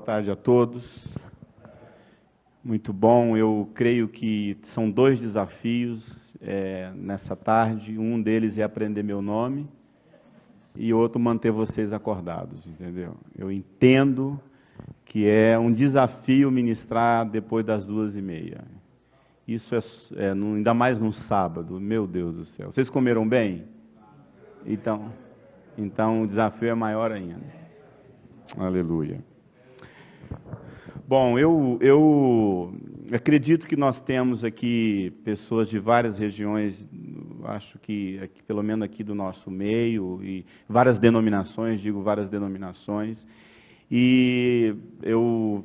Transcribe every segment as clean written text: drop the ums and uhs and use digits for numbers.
tarde a todos. Muito bom, eu creio que são dois desafios nessa tarde. Um deles é aprender meu nome e outro manter vocês acordados, entendeu? Eu entendo que é um desafio ministrar depois das 2h30. Isso ainda mais no sábado, meu Deus do céu. Vocês comeram bem? Então o desafio é maior ainda. Aleluia. Bom, eu acredito que nós temos aqui pessoas de várias regiões, acho que pelo menos aqui do nosso meio, e várias denominações, e eu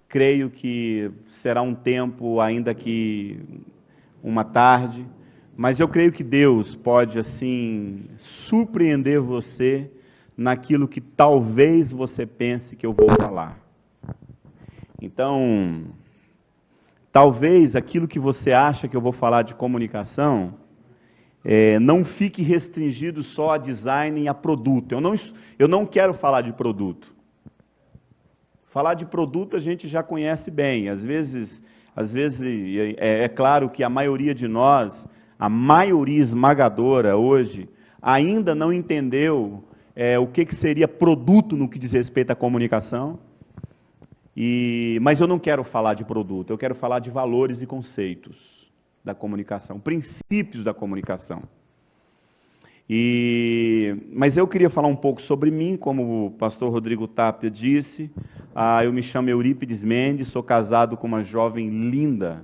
creio que será um tempo, ainda que uma tarde, mas eu creio que Deus pode, assim, surpreender você naquilo que talvez você pense que eu vou falar. Então, talvez aquilo que você acha que eu vou falar de comunicação, não fique restringido só a design e a produto. Eu não quero falar de produto. Falar de produto a gente já conhece bem. Às vezes é claro que a maioria de nós, a maioria esmagadora hoje, ainda não entendeu o que seria produto no que diz respeito à comunicação. Mas eu não quero falar de produto, eu quero falar de valores e conceitos da comunicação, princípios da comunicação. Mas eu queria falar um pouco sobre mim, como o pastor Rodrigo Tapia disse. Eu me chamo Eurípides Mendes, sou casado com uma jovem linda,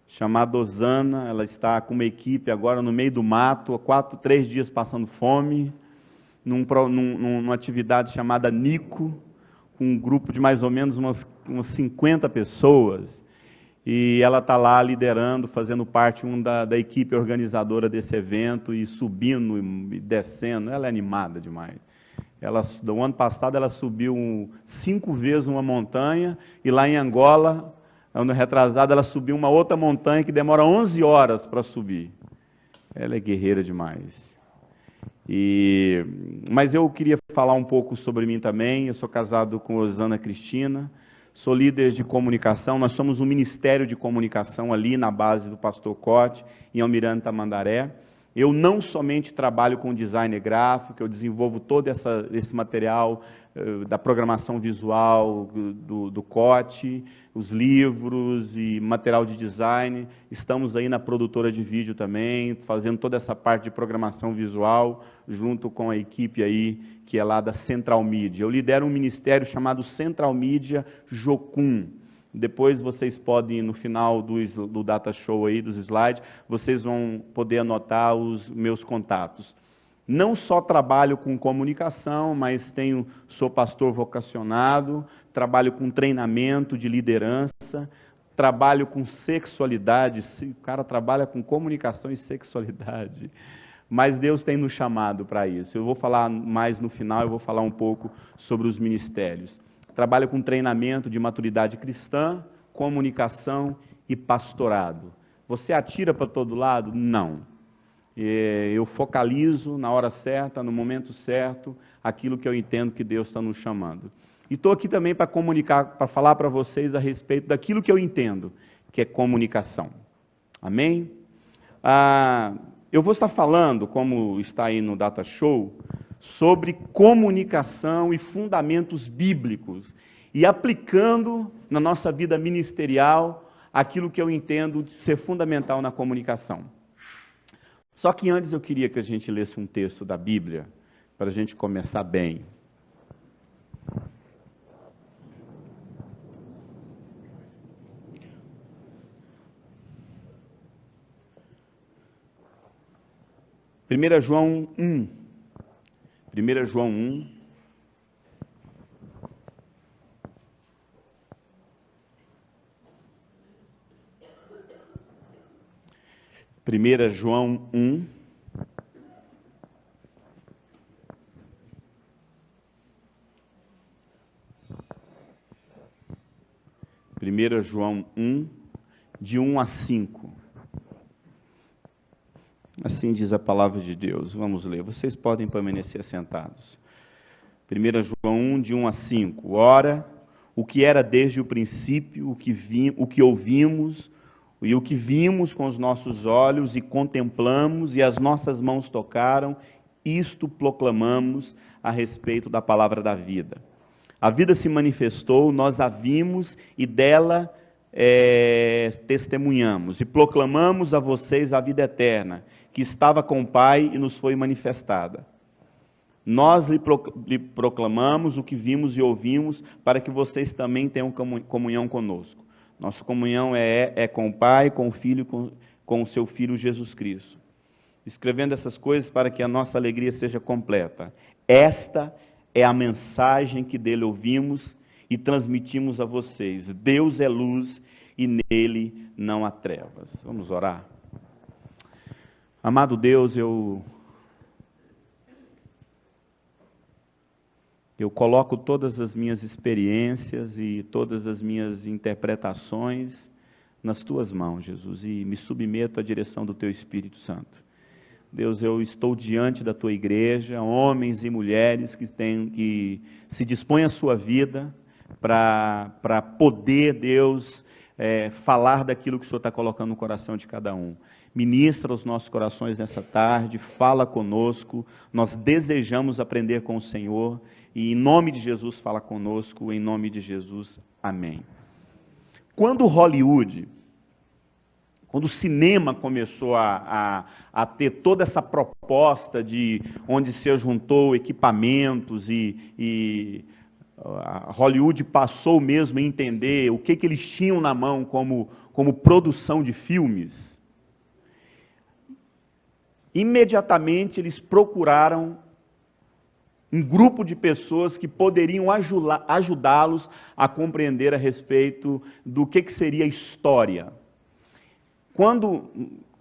chamada Osana. Ela está com uma equipe agora no meio do mato, há 3 dias passando fome, numa atividade chamada Nico, com um grupo de mais ou menos umas 50 pessoas, e ela está lá liderando, fazendo parte da equipe organizadora desse evento, e subindo e descendo. Ela é animada demais. No ano passado ela subiu 5 vezes uma montanha, e lá em Angola, ano retrasado, ela subiu uma outra montanha que demora 11 horas para subir. Ela é guerreira demais. Mas eu queria falar um pouco sobre mim também. Eu sou casado com Osana Cristina, sou líder de comunicação. Nós somos um ministério de comunicação ali na base do Pastor Cote, em Almirante Tamandaré. Eu não somente trabalho com design gráfico, eu desenvolvo todo esse material da programação visual do Cote, os livros e material de design. Estamos aí na produtora de vídeo também, fazendo toda essa parte de programação visual, junto com a equipe aí, que é lá da Central Mídia. Eu lidero um ministério chamado Central Mídia Jocum. Depois vocês podem, no final do data show aí, dos slides, vocês vão poder anotar os meus contatos. Não só trabalho com comunicação, mas sou pastor vocacionado, trabalho com treinamento de liderança, trabalho com sexualidade. O cara trabalha com comunicação e sexualidade. Mas Deus tem nos chamado para isso. Eu vou falar mais no final, eu vou falar um pouco sobre os ministérios. Trabalho com treinamento de maturidade cristã, comunicação e pastorado. Você atira para todo lado? Não. Eu focalizo na hora certa, no momento certo, aquilo que eu entendo que Deus está nos chamando. E estou aqui também para comunicar, para falar para vocês a respeito daquilo que eu entendo, que é comunicação. Amém? Eu vou estar falando, como está aí no Data Show, sobre comunicação e fundamentos bíblicos, e aplicando na nossa vida ministerial aquilo que eu entendo de ser fundamental na comunicação. Só que antes eu queria que a gente lesse um texto da Bíblia, para a gente começar bem. Primeira João 1. 1 João 1. Primeira João 1. Primeira João 1, de 1 a 5. Assim diz a palavra de Deus. Vamos ler. Vocês podem permanecer sentados. 1 João 1, de 1 a 5. Ora, o que era desde o princípio, o que ouvimos e o que vimos com os nossos olhos e contemplamos e as nossas mãos tocaram, isto proclamamos a respeito da palavra da vida. A vida se manifestou, nós a vimos e dela testemunhamos e proclamamos a vocês a vida eterna, que estava com o Pai e nos foi manifestada. Nós lhe proclamamos o que vimos e ouvimos, para que vocês também tenham comunhão conosco. Nossa comunhão é com o Pai, com o Filho, com o seu Filho Jesus Cristo. Escrevendo essas coisas para que a nossa alegria seja completa. Esta é a mensagem que dele ouvimos e transmitimos a vocês. Deus é luz e nele não há trevas. Vamos orar? Amado Deus, eu coloco todas as minhas experiências e todas as minhas interpretações nas Tuas mãos, Jesus, e me submeto à direção do Teu Espírito Santo. Deus, eu estou diante da Tua igreja, homens e mulheres que se dispõem a sua vida para poder, Deus, falar daquilo que o Senhor está colocando no coração de cada um. Ministra os nossos corações nessa tarde, fala conosco, nós desejamos aprender com o Senhor, e em nome de Jesus fala conosco, em nome de Jesus, amém. Quando Hollywood, quando o cinema começou a ter toda essa proposta de onde se juntou equipamentos e a Hollywood passou mesmo a entender o que eles tinham na mão como produção de filmes, imediatamente eles procuraram um grupo de pessoas que poderiam ajudá-los a compreender a respeito do que seria a história. Quando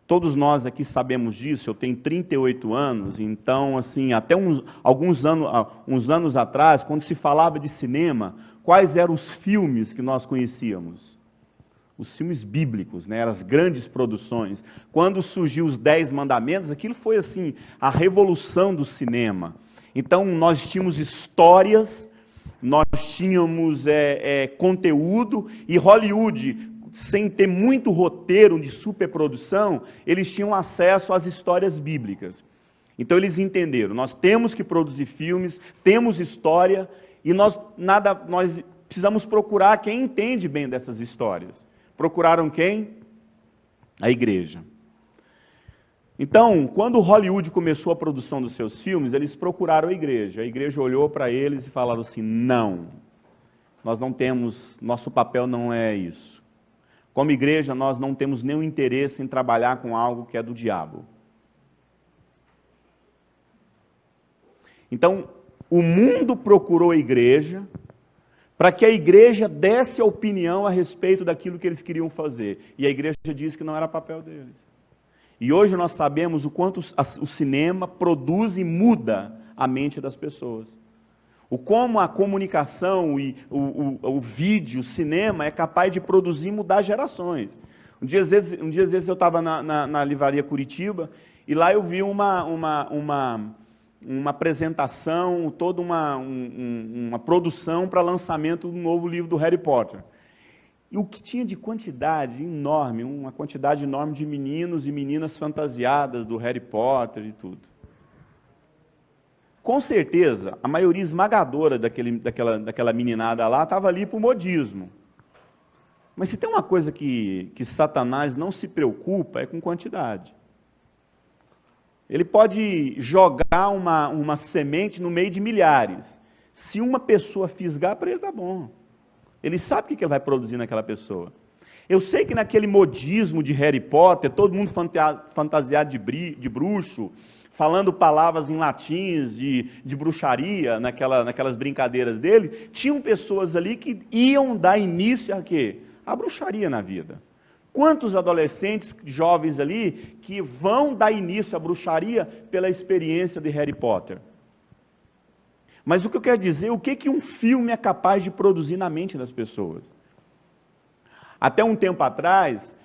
todos nós aqui sabemos disso, eu tenho 38 anos, então, assim, até uns anos atrás, quando se falava de cinema, quais eram os filmes que nós conhecíamos? Os filmes bíblicos, né, as grandes produções. Quando surgiu os 10 Mandamentos, aquilo foi, assim, a revolução do cinema. Então, nós tínhamos histórias, nós tínhamos conteúdo, e Hollywood, sem ter muito roteiro de superprodução, eles tinham acesso às histórias bíblicas. Então, eles entenderam, nós temos que produzir filmes, temos história, e nós precisamos procurar quem entende bem dessas histórias. Procuraram quem? A igreja. Então, quando Hollywood começou a produção dos seus filmes, eles procuraram a igreja olhou para eles e falaram assim, não, nós não temos, nosso papel não é isso. Como igreja, nós não temos nenhum interesse em trabalhar com algo que é do diabo. Então, o mundo procurou a igreja para que a igreja desse a opinião a respeito daquilo que eles queriam fazer. E a igreja disse que não era papel deles. E hoje nós sabemos o quanto o cinema produz e muda a mente das pessoas. O como a comunicação e o vídeo, o cinema é capaz de produzir e mudar gerações. Um dia às vezes eu estava na livraria Curitiba e lá eu vi uma apresentação, toda uma produção para lançamento do novo livro do Harry Potter. E o que tinha de quantidade enorme, uma quantidade enorme de meninos e meninas fantasiadas do Harry Potter e tudo. Com certeza, a maioria esmagadora daquela meninada lá estava ali para o modismo. Mas se tem uma coisa que Satanás não se preocupa, é com quantidade. Ele pode jogar uma semente no meio de milhares. Se uma pessoa fisgar, para ele está bom. Ele sabe o que ele vai produzir naquela pessoa. Eu sei que naquele modismo de Harry Potter, todo mundo fantasiado de bruxo, falando palavras em latins de bruxaria, naquelas brincadeiras dele, tinham pessoas ali que iam dar início a quê? A bruxaria na vida. Quantos adolescentes, jovens ali, que vão dar início à bruxaria pela experiência de Harry Potter? Mas o que eu quero dizer, o que um filme é capaz de produzir na mente das pessoas? Até um tempo atrás,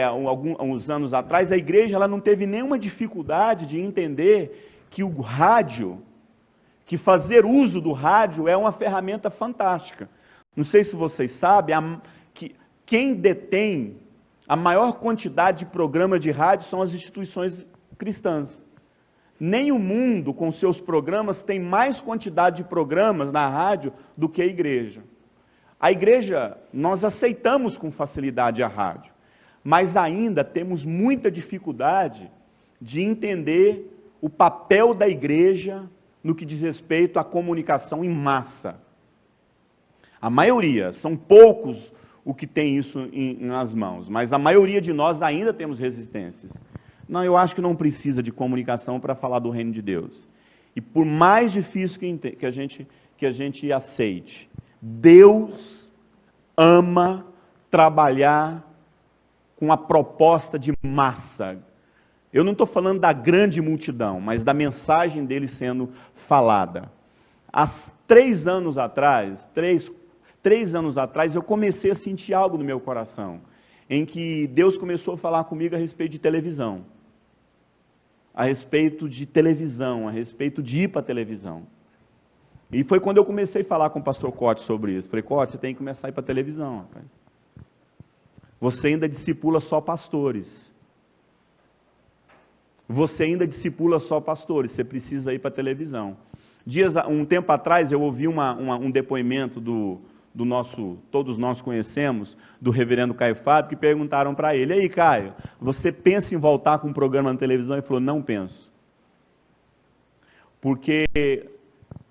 alguns anos atrás, a igreja ela não teve nenhuma dificuldade de entender que o rádio, que fazer uso do rádio é uma ferramenta fantástica. Não sei se vocês sabem, que quem detém a maior quantidade de programas de rádio são as instituições cristãs. Nem o mundo, com seus programas, tem mais quantidade de programas na rádio do que a igreja. A igreja, nós aceitamos com facilidade a rádio, mas ainda temos muita dificuldade de entender o papel da igreja no que diz respeito à comunicação em massa. A maioria, são poucos o que tem isso nas mãos, mas a maioria de nós ainda temos resistências. Não, eu acho que não precisa de comunicação para falar do reino de Deus. E por mais difícil que a gente aceite, Deus ama trabalhar com a proposta de massa. Eu não estou falando da grande multidão, mas da mensagem dele sendo falada. Há 3 anos atrás, três anos atrás, eu comecei a sentir algo no meu coração, em que Deus começou a falar comigo a respeito de televisão. A respeito de televisão, a respeito de ir para a televisão. E foi quando eu comecei a falar com o pastor Cote sobre isso. Falei, Cote, você tem que começar a ir para a televisão, rapaz. Você ainda discipula só pastores. Você ainda discipula só pastores, você precisa ir para a televisão. Um tempo atrás, eu ouvi um depoimento do nosso, todos nós conhecemos, do reverendo Caio Fábio, que perguntaram para ele, aí Caio, você pensa em voltar com um programa na televisão? Ele falou, não penso. Porque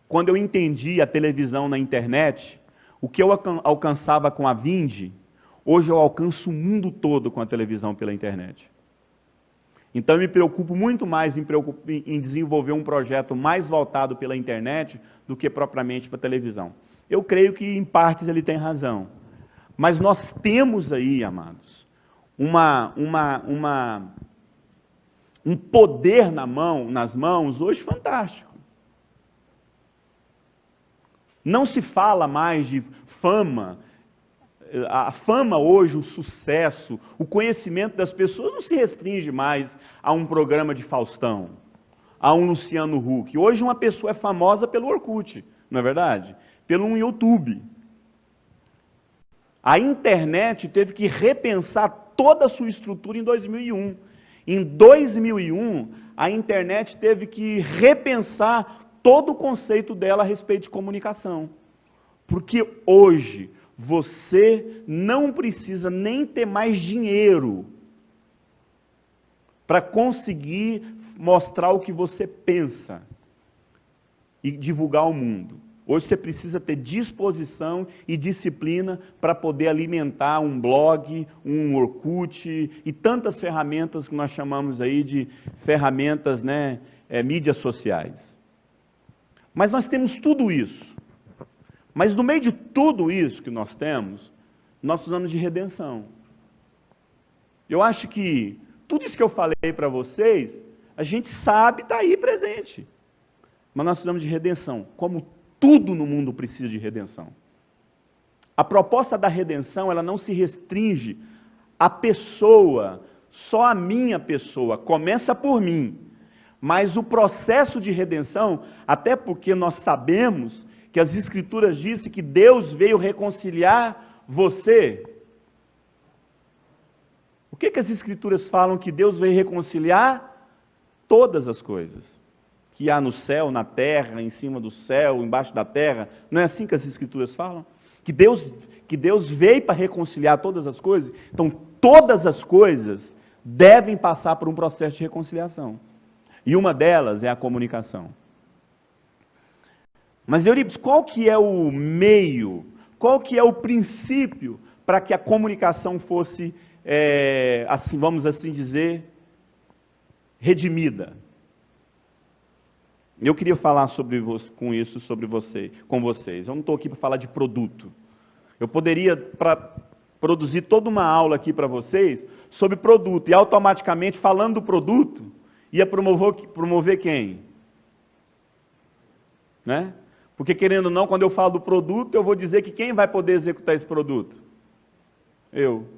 quando eu entendi a televisão na internet, o que eu alcançava com a Vinde, hoje eu alcanço o mundo todo com a televisão pela internet. Então eu me preocupo muito mais em desenvolver um projeto mais voltado pela internet do que propriamente para a televisão. Eu creio que em partes ele tem razão. Mas nós temos aí, amados, um poder nas mãos hoje fantástico. Não se fala mais de fama. A fama hoje, o sucesso, o conhecimento das pessoas não se restringe mais a um programa de Faustão, a um Luciano Huck. Hoje uma pessoa é famosa pelo Orkut, não é verdade? Pelo YouTube. A internet teve que repensar toda a sua estrutura em 2001. Em 2001, a internet teve que repensar todo o conceito dela a respeito de comunicação. Porque hoje você não precisa nem ter mais dinheiro para conseguir mostrar o que você pensa e divulgar ao mundo. Hoje você precisa ter disposição e disciplina para poder alimentar um blog, um Orkut e tantas ferramentas que nós chamamos aí de ferramentas, mídias sociais. Mas nós temos tudo isso. Mas no meio de tudo isso que nós temos, nós precisamos de redenção. Eu acho que tudo isso que eu falei para vocês, a gente sabe, está aí presente. Mas nós precisamos de redenção, como tudo no mundo precisa de redenção. A proposta da redenção, ela não se restringe à pessoa, só a minha pessoa, começa por mim. Mas o processo de redenção, até porque nós sabemos que as Escrituras dizem que Deus veio reconciliar você. O que as Escrituras falam que Deus veio reconciliar? Todas as coisas. Que há no céu, na terra, em cima do céu, embaixo da terra. Não é assim que as Escrituras falam? Que Deus veio para reconciliar todas as coisas. Então, todas as coisas devem passar por um processo de reconciliação. E uma delas é a comunicação. Mas, Eurípides, qual que é o meio, qual que é o princípio para que a comunicação fosse, assim, vamos assim dizer, redimida? Eu queria falar com vocês. Eu não estou aqui para falar de produto. Eu poderia produzir toda uma aula aqui para vocês sobre produto, e automaticamente, falando do produto, ia promover quem? Né? Porque, querendo ou não, quando eu falo do produto, eu vou dizer que quem vai poder executar esse produto? Eu.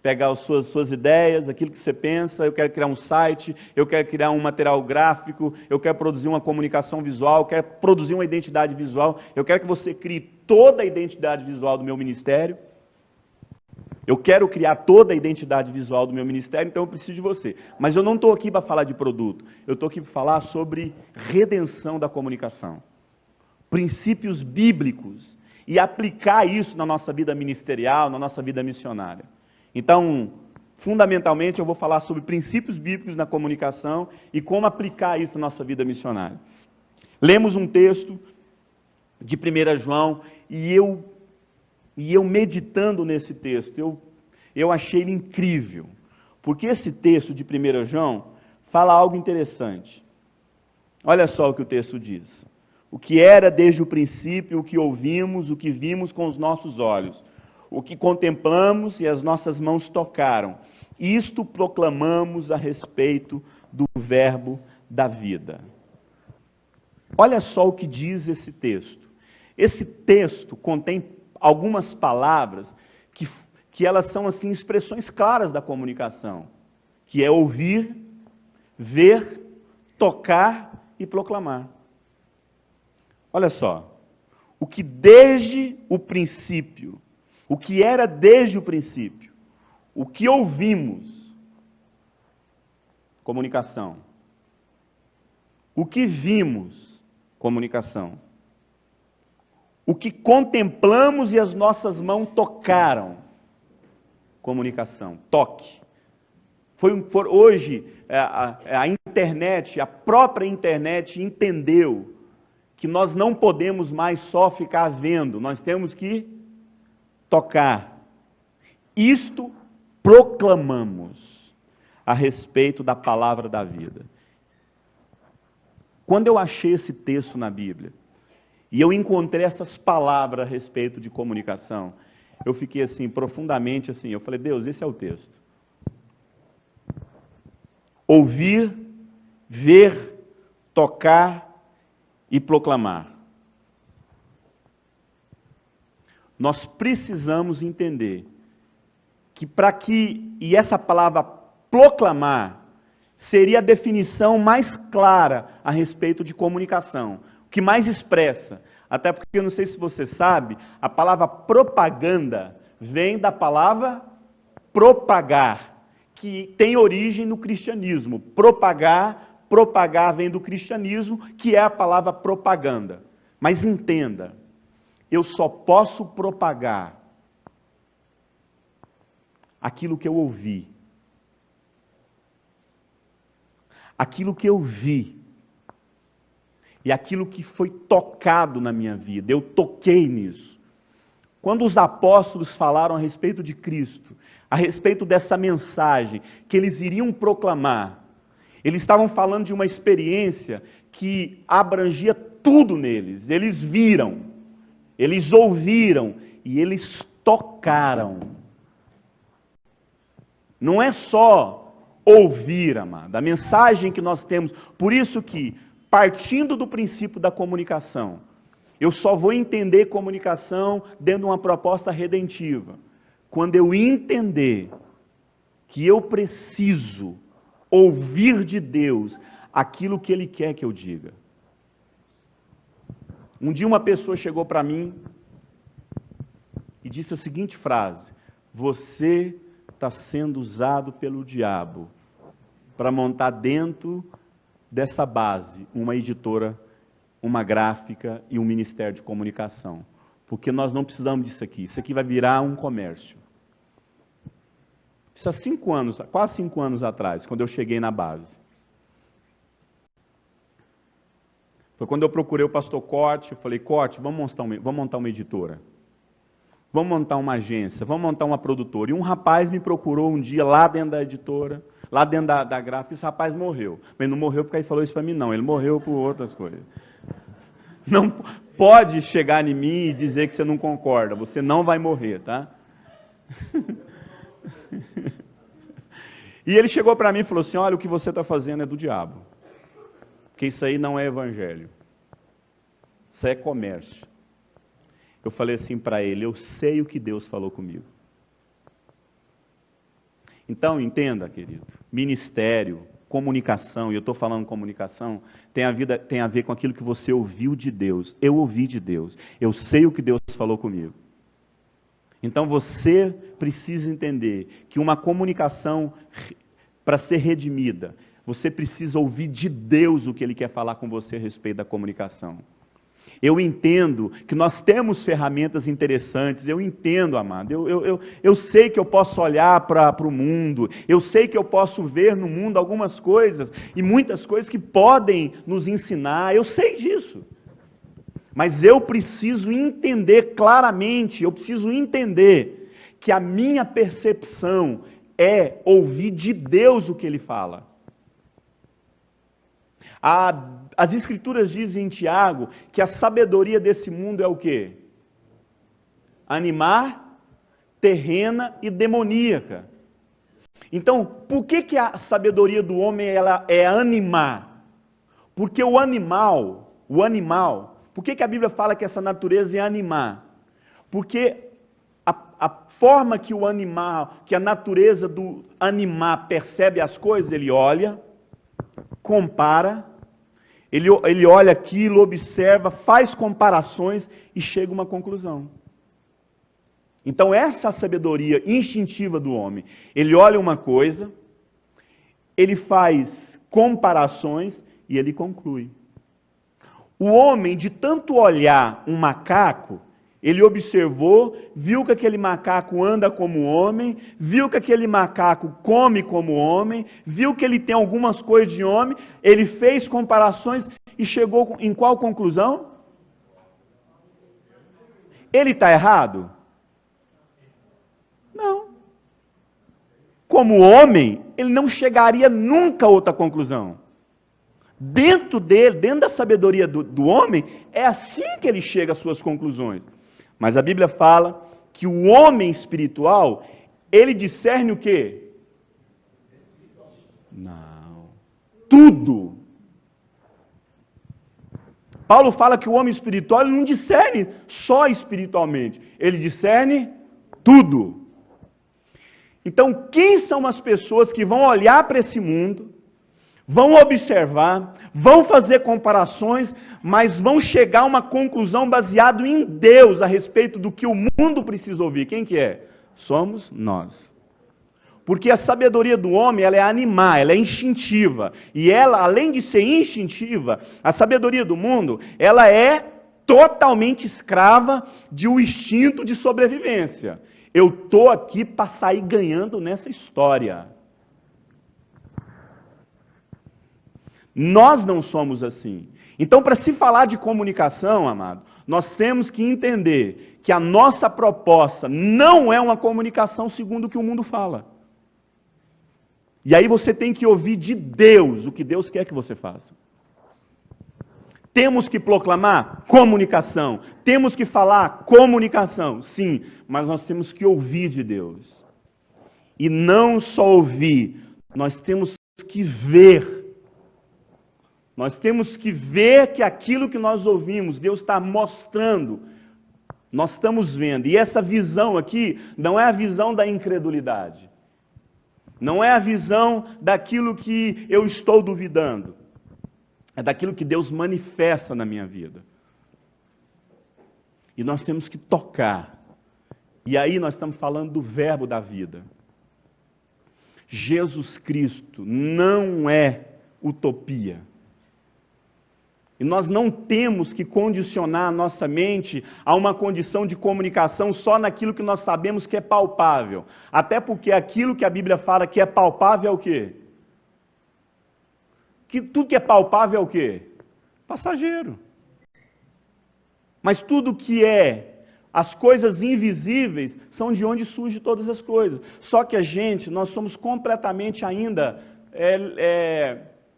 pegar as suas ideias, aquilo que você pensa, eu quero criar um site, eu quero criar um material gráfico, eu quero produzir uma comunicação visual, eu quero produzir uma identidade visual, eu quero que você crie toda a identidade visual do meu ministério, eu quero criar toda a identidade visual do meu ministério, então eu preciso de você. Mas eu não estou aqui para falar de produto, eu estou aqui para falar sobre redenção da comunicação, princípios bíblicos, e aplicar isso na nossa vida ministerial, na nossa vida missionária. Então, fundamentalmente, eu vou falar sobre princípios bíblicos na comunicação e como aplicar isso na nossa vida missionária. Lemos um texto de 1 João e eu meditando nesse texto, eu achei ele incrível, porque esse texto de 1 João fala algo interessante. Olha só o que o texto diz. O que era desde o princípio, o que ouvimos, o que vimos com os nossos olhos, o que contemplamos e as nossas mãos tocaram. Isto proclamamos a respeito do verbo da vida. Olha só o que diz esse texto. Esse texto contém algumas palavras que elas são assim expressões claras da comunicação, que é ouvir, ver, tocar e proclamar. Olha só, o que desde o princípio, o que era desde o princípio, o que ouvimos, comunicação. O que vimos, comunicação. O que contemplamos e as nossas mãos tocaram, comunicação, toque. Hoje, a internet, a própria internet entendeu que nós não podemos mais só ficar vendo, nós temos que tocar. Isto proclamamos a respeito da palavra da vida. Quando eu achei esse texto na Bíblia, e eu encontrei essas palavras a respeito de comunicação, eu fiquei assim, profundamente assim, eu falei, Deus, esse é o texto. Ouvir, ver, tocar e proclamar. Nós precisamos entender e essa palavra proclamar seria a definição mais clara a respeito de comunicação, o que mais expressa. Até porque, eu não sei se você sabe, a palavra propaganda vem da palavra propagar, que tem origem no cristianismo. Propagar vem do cristianismo, que é a palavra propaganda. Mas entenda, eu só posso propagar aquilo que eu ouvi. Aquilo que eu vi. E aquilo que foi tocado na minha vida. Eu toquei nisso. Quando os apóstolos falaram a respeito de Cristo, a respeito dessa mensagem que eles iriam proclamar, eles estavam falando de uma experiência que abrangia tudo neles. Eles viram, eles ouviram e eles tocaram. Não é só ouvir, amado. A mensagem que nós temos, por isso que, partindo do princípio da comunicação, eu só vou entender comunicação dentro de uma proposta redentiva, quando eu entender que eu preciso ouvir de Deus aquilo que Ele quer que eu diga. Um dia uma pessoa chegou para mim e disse a seguinte frase: você está sendo usado pelo diabo para montar dentro dessa base uma editora, uma gráfica e um ministério de comunicação. Porque nós não precisamos disso aqui. Isso aqui vai virar um comércio. Isso há 5 anos, quase 5 anos atrás, quando eu cheguei na base. Foi quando eu procurei o pastor Corte, eu falei, Corte, vamos montar uma editora. Vamos montar uma agência, vamos montar uma produtora. E um rapaz me procurou um dia lá dentro da editora, lá dentro da gráfica, esse rapaz morreu. Mas não morreu porque ele falou isso para mim, não. Ele morreu por outras coisas. Não pode chegar em mim e dizer que você não concorda. Você não vai morrer, tá? E ele chegou para mim e falou assim, olha, o que você está fazendo é do diabo. Porque isso aí não é evangelho. Isso é comércio. Eu falei assim para ele, eu sei o que Deus falou comigo. Então, entenda, querido, ministério, comunicação, e eu estou falando comunicação, tem a ver com aquilo que você ouviu de Deus. Eu ouvi de Deus. Eu sei o que Deus falou comigo. Então você precisa entender que uma comunicação, para ser redimida, você precisa ouvir de Deus o que Ele quer falar com você a respeito da comunicação. Eu entendo que nós temos ferramentas interessantes, eu entendo, amado, eu sei que eu posso olhar para o mundo, eu sei que eu posso ver no mundo algumas coisas, e muitas coisas que podem nos ensinar, eu sei disso. Mas eu preciso entender claramente, eu preciso entender que a minha percepção é ouvir de Deus o que Ele fala. As Escrituras dizem em Tiago que a sabedoria desse mundo é o quê? Animar, terrena e demoníaca. Então, por que a sabedoria do homem ela é animar? Porque o animal, por que a Bíblia fala que essa natureza é animar? Porque a forma que o animal, que a natureza do animar percebe as coisas, ele olha, compara, ele olha aquilo, observa, faz comparações e chega a uma conclusão. Então essa é a sabedoria instintiva do homem. Ele olha uma coisa, ele faz comparações e ele conclui. O homem, de tanto olhar um macaco, ele observou, viu que aquele macaco anda como homem, viu que aquele macaco come como homem, viu que ele tem algumas coisas de homem, ele fez comparações e chegou em qual conclusão? Ele está errado? Não. Como homem, ele não chegaria nunca a outra conclusão. Dentro dele, dentro da sabedoria do homem, é assim que ele chega às suas conclusões. Mas a Bíblia fala que o homem espiritual, ele discerne o quê? Não. Tudo. Paulo fala que o homem espiritual ele não discerne só espiritualmente, ele discerne tudo. Então, quem são as pessoas que vão olhar para esse mundo, vão observar, vão fazer comparações, mas vão chegar a uma conclusão baseada em Deus a respeito do que o mundo precisa ouvir? Quem que é? Somos nós. Porque a sabedoria do homem, ela é animar, ela é instintiva. E ela, além de ser instintiva, a sabedoria do mundo, ela é totalmente escrava de um instinto de sobrevivência. Eu estou aqui para sair ganhando nessa história. Nós não somos assim. Então, para se falar de comunicação, amado, nós temos que entender que a nossa proposta não é uma comunicação segundo o que o mundo fala. E aí você tem que ouvir de Deus o que Deus quer que você faça. Temos que proclamar comunicação. Temos que falar comunicação. Sim, mas nós temos que ouvir de Deus. E não só ouvir, nós temos que ver. Nós temos que ver que aquilo que nós ouvimos, Deus está mostrando. Nós estamos vendo. E essa visão aqui não é a visão da incredulidade. Não é a visão daquilo que eu estou duvidando. É daquilo que Deus manifesta na minha vida. E nós temos que tocar. E aí nós estamos falando do verbo da vida. Jesus Cristo não é utopia. E nós não temos que condicionar a nossa mente a uma condição de comunicação só naquilo que nós sabemos que é palpável. Até porque aquilo que a Bíblia fala que é palpável é o quê? Que tudo que é palpável é o quê? Passageiro. Mas tudo que é as coisas invisíveis são de onde surgem todas as coisas. Só que nós somos completamente ainda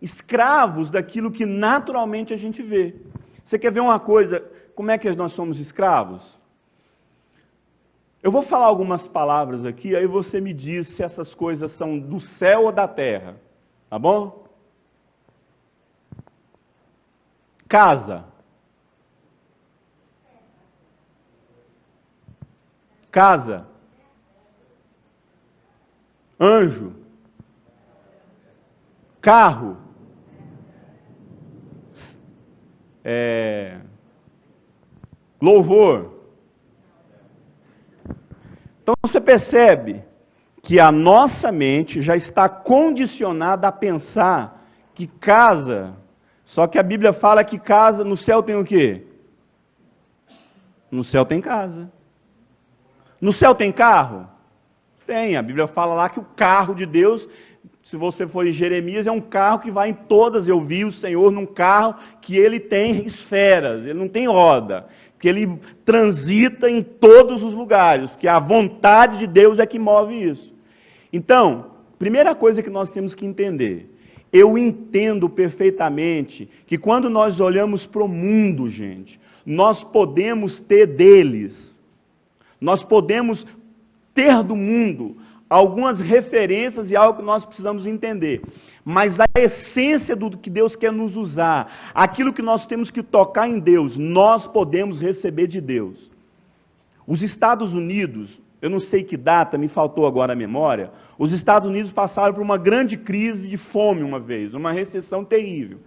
escravos daquilo que naturalmente a gente vê. Você quer ver uma coisa, como é que nós somos escravos? Eu vou falar algumas palavras aqui, aí você me diz se essas coisas são do céu ou da terra, tá bom? Casa. Casa. Anjo. Carro. Louvor. Então você percebe que a nossa mente já está condicionada a pensar que casa, só que a Bíblia fala que casa, no céu tem o quê? No céu tem casa. No céu tem carro? Tem, a Bíblia fala lá que o carro de Deus, se você for em Jeremias, é um carro que vai em todas. Eu vi o Senhor num carro que ele tem esferas, ele não tem roda, que ele transita em todos os lugares, porque a vontade de Deus é que move isso. Então, primeira coisa que nós temos que entender, eu entendo perfeitamente que quando nós olhamos para o mundo, gente, nós podemos ter deles, nós podemos ter do mundo algumas referências e algo que nós precisamos entender. Mas a essência do que Deus quer nos usar, aquilo que nós temos que tocar em Deus, nós podemos receber de Deus. Os Estados Unidos, eu não sei que data, me faltou agora a memória, os Estados Unidos passaram por uma grande crise de fome uma vez, uma recessão terrível.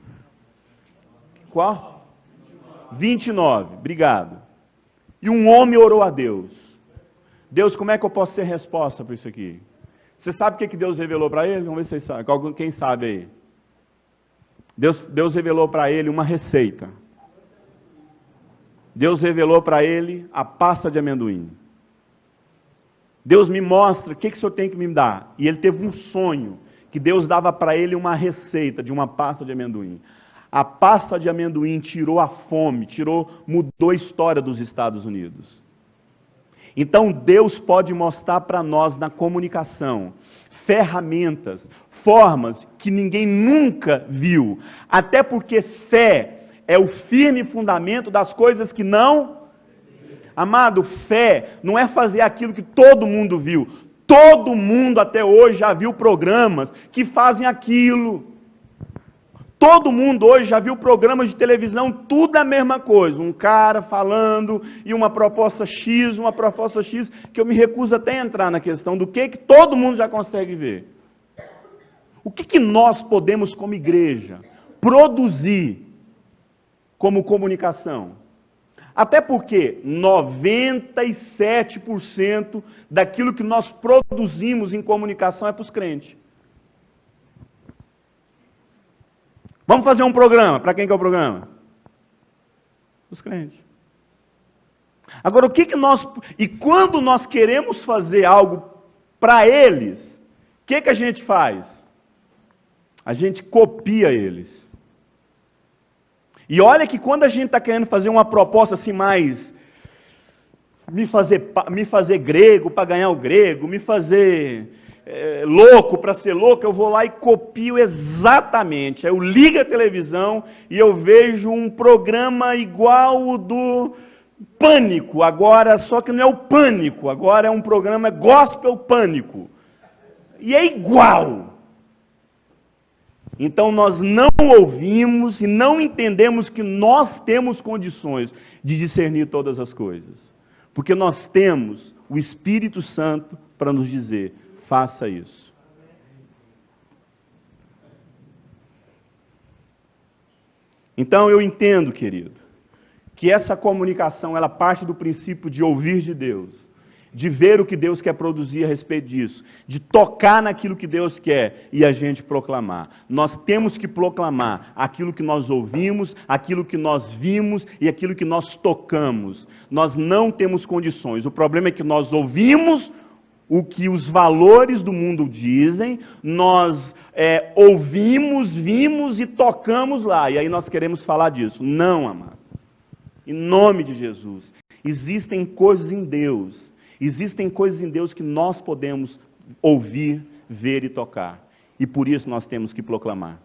Qual? 29, obrigado. E um homem orou a Deus. Deus, como é que eu posso ser resposta para isso aqui? Você sabe o que Deus revelou para ele? Vamos ver se vocês sabem. Quem sabe aí? Deus revelou para ele uma receita. Deus revelou para ele a pasta de amendoim. Deus me mostra o que o Senhor tem que me dar. E ele teve um sonho, que Deus dava para ele uma receita de uma pasta de amendoim. A pasta de amendoim tirou a fome, mudou a história dos Estados Unidos. Então Deus pode mostrar para nós na comunicação ferramentas, formas que ninguém nunca viu. Até porque fé é o firme fundamento das coisas que não... Amado, fé não é fazer aquilo que todo mundo viu. Todo mundo até hoje já viu programas que fazem aquilo. Todo mundo hoje já viu programas de televisão, tudo a mesma coisa. Um cara falando e uma proposta X, que eu me recuso até a entrar na questão do que todo mundo já consegue ver. O que nós podemos, como igreja, produzir como comunicação? Até porque 97% daquilo que nós produzimos em comunicação é para os crentes. Vamos fazer um programa. Para quem que é o programa? Os crentes. Agora, e quando nós queremos fazer algo para eles, o que a gente faz? A gente copia eles. E olha que quando a gente está querendo fazer uma proposta assim mais... Me fazer grego para ganhar o grego, me fazer... louco para ser louco, eu vou lá e copio exatamente. Aí eu ligo a televisão e eu vejo um programa igual o do Pânico, agora só que não é o Pânico, agora é um programa Gospel Pânico. E é igual. Então nós não ouvimos e não entendemos que nós temos condições de discernir todas as coisas. Porque nós temos o Espírito Santo para nos dizer: faça isso. Então eu entendo, querido, que essa comunicação, ela parte do princípio de ouvir de Deus, de ver o que Deus quer produzir a respeito disso, de tocar naquilo que Deus quer e a gente proclamar. Nós temos que proclamar aquilo que nós ouvimos, aquilo que nós vimos e aquilo que nós tocamos. Nós não temos condições. O problema é que nós ouvimos o que os valores do mundo dizem, nós ouvimos, vimos e tocamos lá. E aí nós queremos falar disso. Não, amado. Em nome de Jesus. Existem coisas em Deus. Existem coisas em Deus que nós podemos ouvir, ver e tocar. E por isso nós temos que proclamar.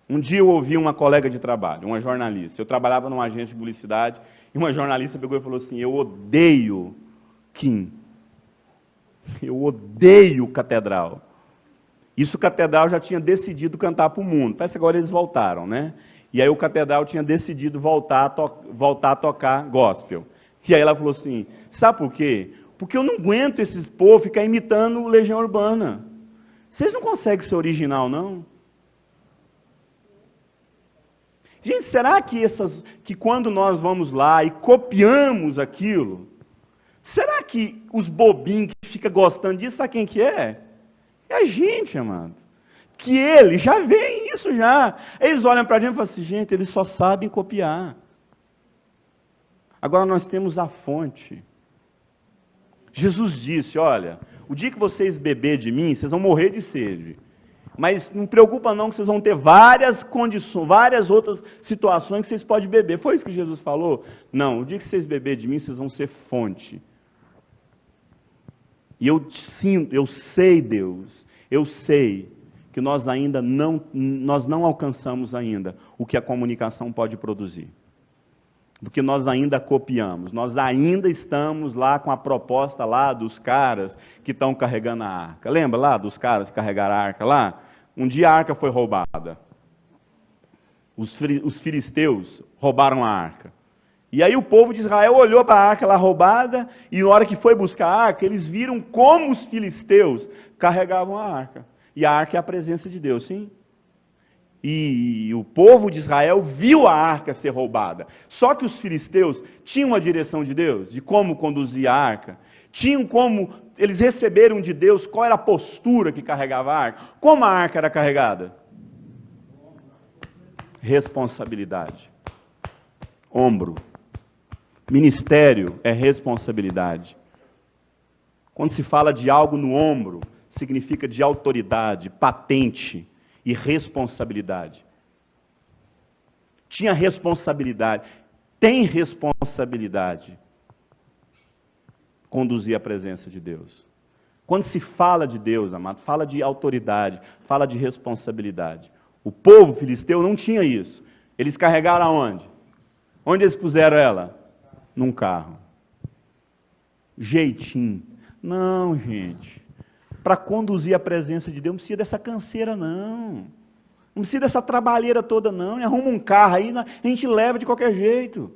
Um dia eu ouvi uma colega de trabalho, uma jornalista. Eu trabalhava numa agência de publicidade e uma jornalista pegou e falou assim: eu odeio Kim. Eu odeio Catedral. Isso o Catedral já tinha decidido cantar para o mundo. Parece que agora eles voltaram, né? E aí o Catedral tinha decidido voltar a tocar gospel. E aí ela falou assim: sabe por quê? Porque eu não aguento esses povos ficar imitando Legião Urbana. Vocês não conseguem ser original, não? Gente, será que quando nós vamos lá e copiamos aquilo, será que os bobinhos que ficam gostando disso, sabe quem que é? É a gente, amado. Que eles já veem isso já. Eles olham para a gente e falam assim, gente, eles só sabem copiar. Agora nós temos a fonte. Jesus disse, olha, o dia que vocês beber de mim, vocês vão morrer de sede. Mas não preocupa não que vocês vão ter várias condições, várias outras situações que vocês podem beber. Foi isso que Jesus falou? Não, o dia que vocês beberem de mim, vocês vão ser fonte. E eu sinto, eu sei, Deus, eu sei que nós não alcançamos ainda o que a comunicação pode produzir. Porque nós ainda copiamos, nós ainda estamos lá com a proposta lá dos caras que estão carregando a arca. Lembra lá dos caras que carregaram a arca lá? Um dia a arca foi roubada. Os filisteus roubaram a arca. E aí o povo de Israel olhou para a arca lá roubada, e na hora que foi buscar a arca, eles viram como os filisteus carregavam a arca. E a arca é a presença de Deus, sim? E o povo de Israel viu a arca ser roubada. Só que os filisteus tinham a direção de Deus, de como conduzir a arca. Tinham como, eles receberam de Deus qual era a postura que carregava a arca. Como a arca era carregada? Responsabilidade. Ombro. Ministério é responsabilidade. Quando se fala de algo no ombro, significa de autoridade, patente e responsabilidade. Tinha responsabilidade, tem responsabilidade conduzir a presença de Deus. Quando se fala de Deus, amado, fala de autoridade, fala de responsabilidade. O povo filisteu não tinha isso. Eles carregaram aonde? Onde eles puseram ela? Num carro. Jeitinho. Não, gente. Para conduzir a presença de Deus, não precisa dessa canseira, não. Não precisa dessa trabalheira toda, não. Arruma um carro aí, a gente leva de qualquer jeito.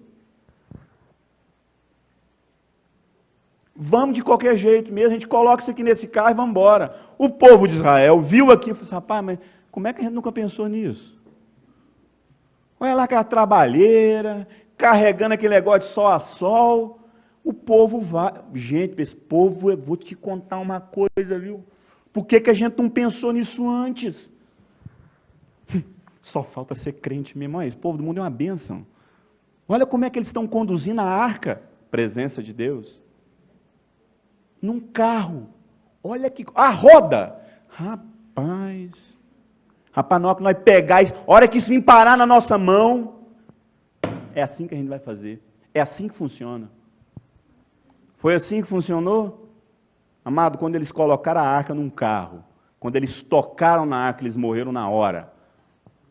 Vamos de qualquer jeito mesmo, a gente coloca isso aqui nesse carro e vamos embora. O povo de Israel viu aqui e falou assim, rapaz, mas como é que a gente nunca pensou nisso? Olha lá aquela trabalheira, carregando aquele negócio de sol a sol. O povo vai... Gente, esse povo, eu vou te contar uma coisa, viu? Por que a gente não pensou nisso antes? Só falta ser crente mesmo. Olha, esse povo do mundo é uma bênção. Olha como é que eles estão conduzindo a arca. Presença de Deus. Num carro. Olha que... A roda. Rapaz. Rapaz, na hora que nós pegar isso, a hora que isso vir parar na nossa mão, é assim que a gente vai fazer. É assim que funciona. Foi assim que funcionou? Amado, quando eles colocaram a arca num carro, quando eles tocaram na arca, eles morreram na hora.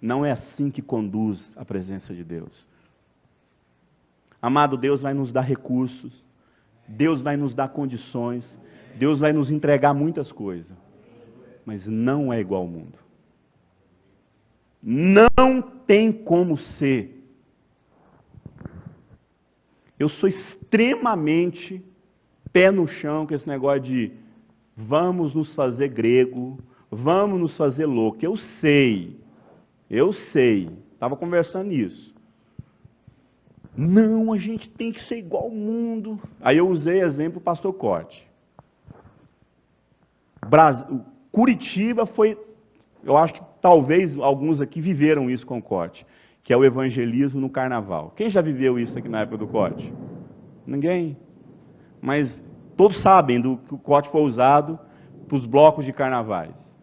Não é assim que conduz a presença de Deus. Amado, Deus vai nos dar recursos, Deus vai nos dar condições, Deus vai nos entregar muitas coisas, mas não é igual ao mundo. Não tem como ser. Eu sou extremamente pé no chão com esse negócio de vamos nos fazer grego, vamos nos fazer louco. Eu sei, estava conversando nisso. Não, a gente tem que ser igual ao mundo. Aí eu usei exemplo do pastor Corte. Curitiba foi, eu acho que talvez alguns aqui viveram isso com o Corte, que é o evangelismo no carnaval. Quem já viveu isso aqui na época do Corte? Ninguém? Mas todos sabem que o Corte foi usado para os blocos de carnavais.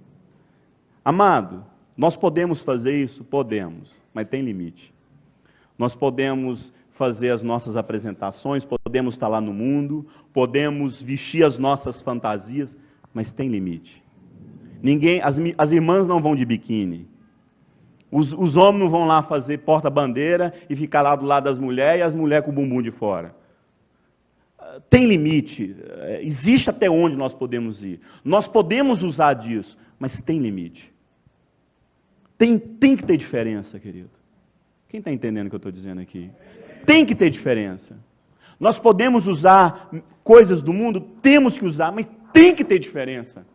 Amado, nós podemos fazer isso? Podemos, mas tem limite. Nós podemos fazer as nossas apresentações, podemos estar lá no mundo, podemos vestir as nossas fantasias, mas tem limite. As irmãs não vão de biquíni. Os homens não vão lá fazer porta-bandeira e ficar lá do lado das mulheres e as mulheres com o bumbum de fora. Tem limite. Existe até onde nós podemos ir. Nós podemos usar disso, mas tem limite. Tem que ter diferença, querido. Quem está entendendo o que eu estou dizendo aqui? Tem que ter diferença. Nós podemos usar coisas do mundo, temos que usar, mas tem que ter diferença.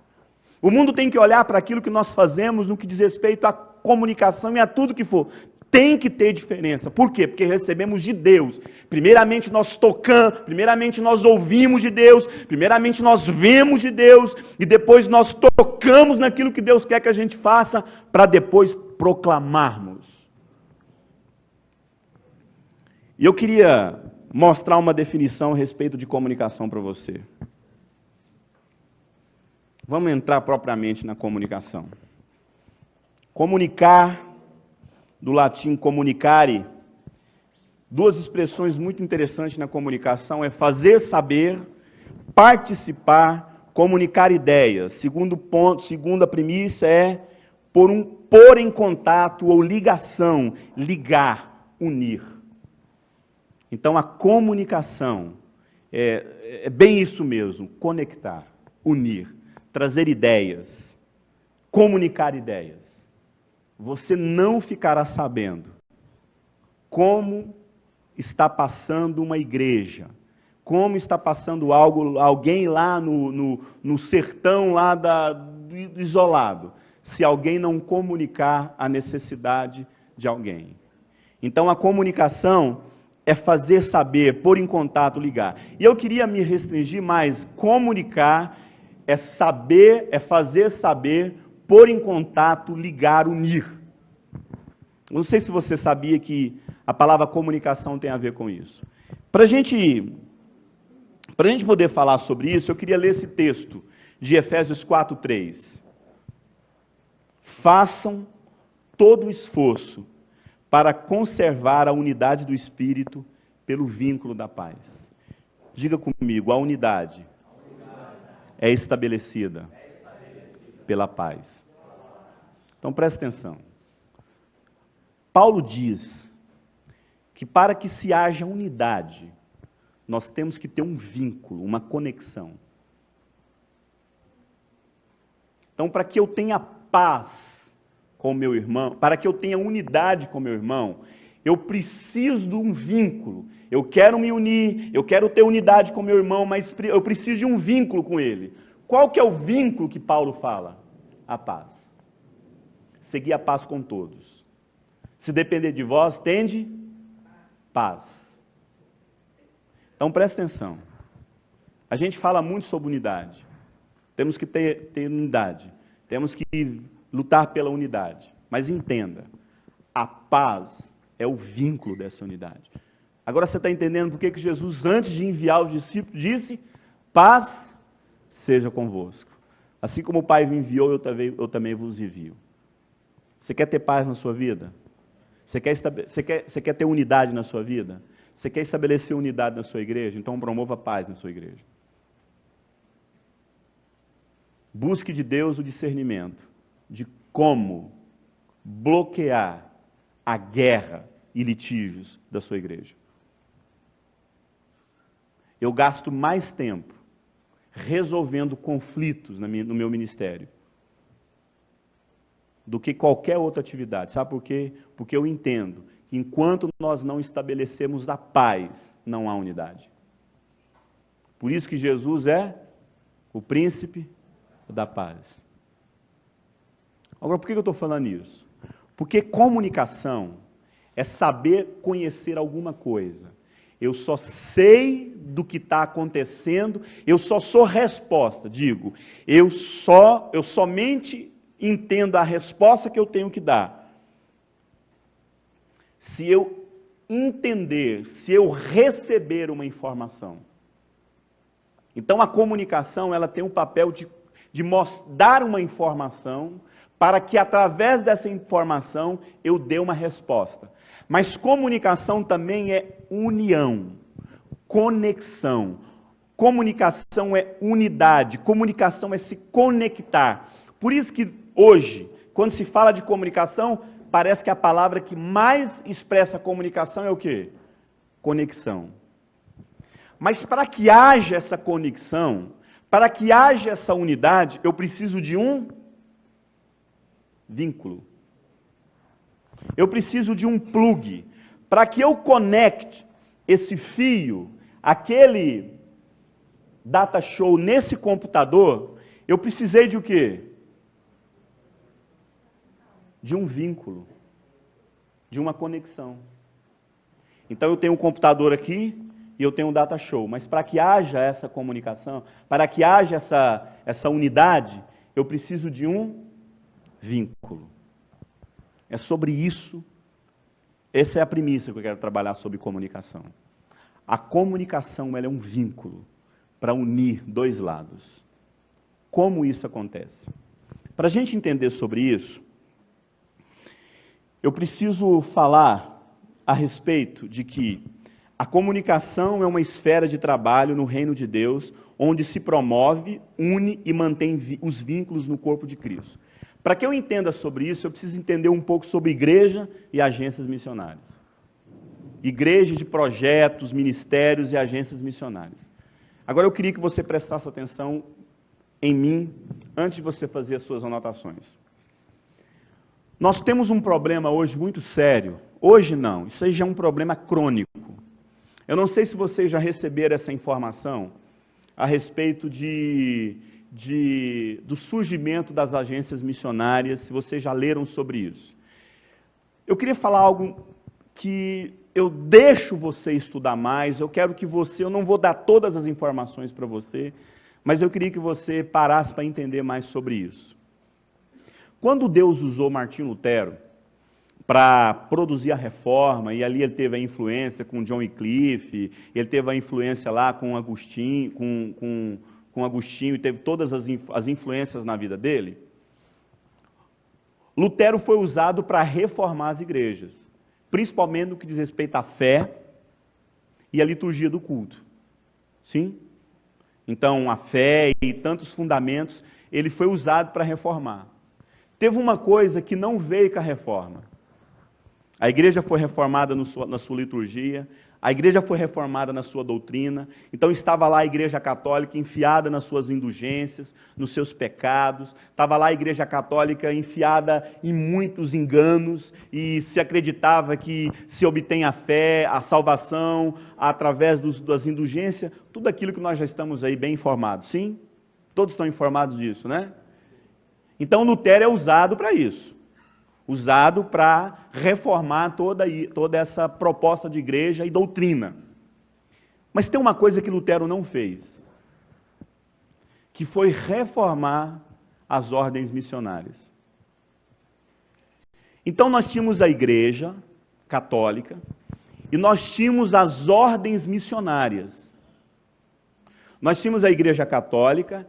O mundo tem que olhar para aquilo que nós fazemos no que diz respeito à comunicação e a tudo que for. Tem que ter diferença. Por quê? Porque recebemos de Deus. Primeiramente nós tocamos, primeiramente nós ouvimos de Deus, primeiramente nós vemos de Deus, e depois nós tocamos naquilo que Deus quer que a gente faça, para depois proclamarmos. E eu queria mostrar uma definição a respeito de comunicação para você. Vamos entrar propriamente na comunicação. Comunicar, do latim comunicare, duas expressões muito interessantes na comunicação é fazer saber, participar, comunicar ideias. Segundo ponto, segunda premissa é pôr em contato ou ligação, ligar, unir. Então a comunicação é bem isso mesmo, conectar, unir, trazer ideias, comunicar ideias. Você não ficará sabendo como está passando uma igreja, como está passando alguém lá no sertão lá do isolado, se alguém não comunicar a necessidade de alguém. Então a comunicação é fazer saber, pôr em contato, ligar. E eu queria me restringir mais, comunicar é saber, é fazer saber, pôr em contato, ligar, unir. Não sei se você sabia que a palavra comunicação tem a ver com isso. Para a gente poder falar sobre isso, eu queria ler esse texto de Efésios 4:3. Façam todo o esforço para conservar a unidade do Espírito pelo vínculo da paz. Diga comigo, a unidade é estabelecida pela paz. Então preste atenção. Paulo diz que para que se haja unidade, nós temos que ter um vínculo, uma conexão. Então, para que eu tenha paz com meu irmão, para que eu tenha unidade com meu irmão, eu preciso de um vínculo. Eu quero me unir, eu quero ter unidade com meu irmão, mas eu preciso de um vínculo com ele. Qual que é o vínculo que Paulo fala? A paz. Seguir a paz com todos. Se depender de vós, tende paz. Então presta atenção. A gente fala muito sobre unidade. Temos que ter unidade. Temos que lutar pela unidade. Mas entenda, a paz é o vínculo dessa unidade. Agora você está entendendo por que Jesus, antes de enviar os discípulos, disse: paz seja convosco. Assim como o Pai me enviou, eu também vos envio. Você quer ter paz na sua vida? Você quer ter unidade na sua vida? Você quer estabelecer unidade na sua igreja? Então promova paz na sua igreja. Busque de Deus o discernimento de como bloquear a guerra e litígios da sua igreja. Eu gasto mais tempo resolvendo conflitos no meu ministério do que qualquer outra atividade. Sabe por quê? Porque eu entendo que enquanto nós não estabelecemos a paz, não há unidade. Por isso que Jesus é o príncipe da paz. Agora, por que eu estou falando isso? Porque comunicação é saber conhecer alguma coisa. Eu só sei do que está acontecendo, eu só sou resposta. Digo, eu somente entendo a resposta que eu tenho que dar se eu entender, se eu receber uma informação. Então a comunicação, ela tem o papel de dar uma informação para que através dessa informação eu dê uma resposta. Mas comunicação também é união, conexão. Comunicação é unidade, comunicação é se conectar. Por isso que hoje, quando se fala de comunicação, parece que a palavra que mais expressa a comunicação é o quê? Conexão. Mas para que haja essa conexão, para que haja essa unidade, eu preciso de um vínculo. Eu preciso de um plug. Para que eu conecte esse fio aquele data show nesse computador, eu precisei de o quê? De um vínculo, de uma conexão. Então eu tenho um computador aqui e eu tenho um data show, mas para que haja essa comunicação, para que haja essa unidade, eu preciso de um vínculo. É sobre isso, essa é a premissa que eu quero trabalhar sobre comunicação. A comunicação, ela é um vínculo para unir dois lados. Como isso acontece? Para a gente entender sobre isso, eu preciso falar a respeito de que a comunicação é uma esfera de trabalho no reino de Deus, onde se promove, une e mantém os vínculos no corpo de Cristo. Para que eu entenda sobre isso, eu preciso entender um pouco sobre igreja e agências missionárias. Igrejas de projetos, ministérios e agências missionárias. Agora eu queria que você prestasse atenção em mim, antes de você fazer as suas anotações. Nós temos um problema hoje muito sério. Hoje não, isso aí já é um problema crônico. Eu não sei se vocês já receberam essa informação a respeito do surgimento das agências missionárias, se vocês já leram sobre isso. Eu queria falar algo que eu deixo você estudar mais, eu não vou dar todas as informações para você, mas eu queria que você parasse para entender mais sobre isso. Quando Deus usou Martinho Lutero para produzir a reforma, e ali ele teve a influência com John Wycliffe, ele teve a influência lá com Agostinho, com Agostinho, e teve todas as influências na vida dele, Lutero foi usado para reformar as igrejas, principalmente no que diz respeito à fé e à liturgia do culto. Sim? Então, a fé e tantos fundamentos, ele foi usado para reformar. Teve uma coisa que não veio com a reforma. A igreja foi reformada na sua liturgia, a igreja foi reformada na sua doutrina, então estava lá a igreja católica enfiada nas suas indulgências, nos seus pecados, estava lá a igreja católica enfiada em muitos enganos, e se acreditava que se obtém a fé, a salvação, através das indulgências, tudo aquilo que nós já estamos aí bem informados, sim? Todos estão informados disso, né? Então Lutero é usado para isso. Usado para reformar toda essa proposta de igreja e doutrina. Mas tem uma coisa que Lutero não fez, que foi reformar as ordens missionárias. Então nós tínhamos a igreja católica e nós tínhamos as ordens missionárias. Nós tínhamos a igreja católica